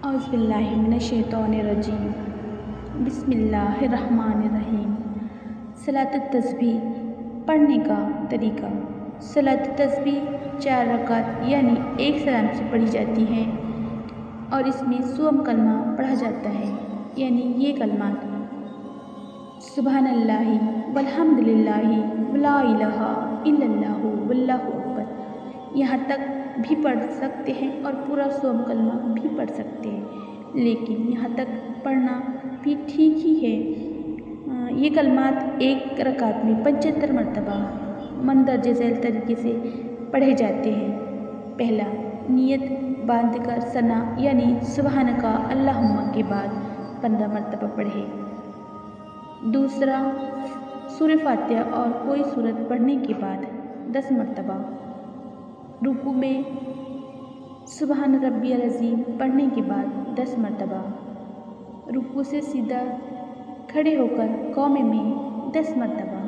اعوذ باللہ من الشیطان الرجیم بسم اللہ الرحمن الرحیم۔ صلاۃ التسبیح پڑھنے کا طریقہ۔ صلاۃ التسبیح 4 رکعت یعنی ایک سلام سے پڑھی جاتی ہے اور اس میں 100 کلمہ پڑھا جاتا ہے، یعنی یہ کلمات سبحان اللہ والحمد للہ ولا الہ الا اللہ واللہ اکبر یہاں تک بھی پڑھ سکتے ہیں اور پورا 100 کلمہ بھی پڑھ سکتے ہیں، لیکن یہاں تک پڑھنا بھی ٹھیک ہی ہے۔ یہ کلمات ایک رکعت میں 75 مرتبہ مندرجہ ذیل طریقے سے پڑھے جاتے ہیں۔ پہلا، نیت باندھ کر ثنا یعنی سبحانک اللہم کے بعد 15 مرتبہ پڑھے۔ دوسرا، سورہ فاتحہ اور کوئی سورت پڑھنے کے بعد 10 مرتبہ۔ رکوع میں سبحان ربی العظیم پڑھنے کے بعد 10 مرتبہ۔ رکوع سے سیدھا کھڑے ہو کر قومے میں 10 مرتبہ۔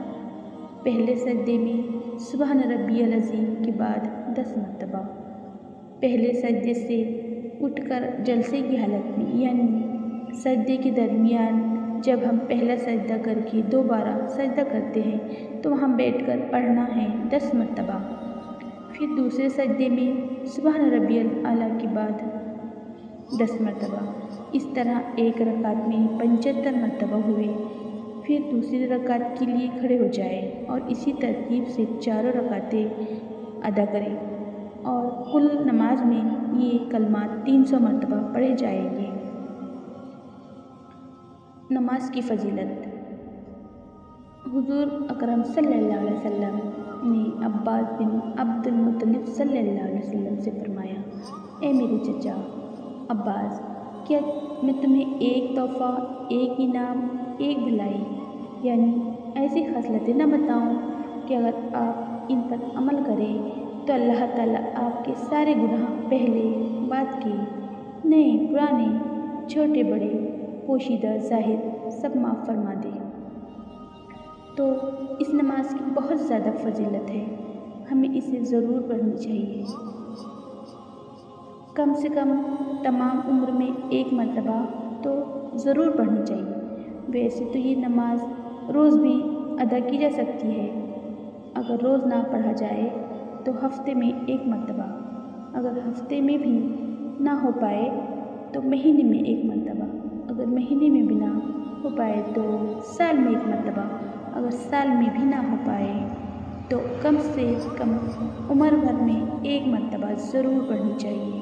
پہلے سجدے میں سبحان ربی العظیم کے بعد 10 مرتبہ۔ پہلے سجدے سے اٹھ کر جلسے کی حالت میں یعنی سجدے کے درمیان جب ہم پہلا سجدہ کر کے دوبارہ سجدہ کرتے ہیں تو وہاں بیٹھ کر پڑھنا ہے 10 مرتبہ۔ پھر دوسرے سجدے میں سبحان ربی الاعلیٰ کے بعد 10 مرتبہ۔ اس طرح ایک رکعت میں 75 مرتبہ ہوئے۔ پھر دوسری رکعت کے لیے کھڑے ہو جائیں اور اسی ترتیب سے چاروں رکعتیں ادا کریں، اور کل نماز میں یہ کلمات 300 مرتبہ پڑھے جائیں گے۔ نماز کی فضیلت۔ حضور اکرم صلی اللہ علیہ وسلم نے عباس بن عبد المطلب صلی اللہ علیہ وسلم سے فرمایا، اے میرے چچا عباس، کیا میں تمہیں ایک تحفہ، ایک انعام، ایک بھلائی یعنی ایسی خصلتیں نہ بتاؤں کہ اگر آپ ان پر عمل کریں تو اللہ تعالیٰ آپ کے سارے گناہ پہلے بعد کے، نئے پرانے، چھوٹے بڑے، پوشیدہ ظاہر سب معاف فرما دے۔ تو اس نماز کی بہت زیادہ فضیلت ہے، ہمیں اسے ضرور پڑھنی چاہیے۔ کم سے کم تمام عمر میں 1 مرتبہ تو ضرور پڑھنی چاہیے۔ ویسے تو یہ نماز روز بھی ادا کی جا سکتی ہے، اگر روز نہ پڑھا جائے تو ہفتے میں 1 مرتبہ، اگر ہفتے میں بھی نہ ہو پائے تو مہینے میں 1 مرتبہ، اگر مہینے میں بھی نہ ہو پائے تو سال میں 1 مرتبہ، اگر سال میں بھی نہ ہو پائے تو کم سے کم عمر بھر میں 1 مرتبہ ضرور پڑھنی چاہیے۔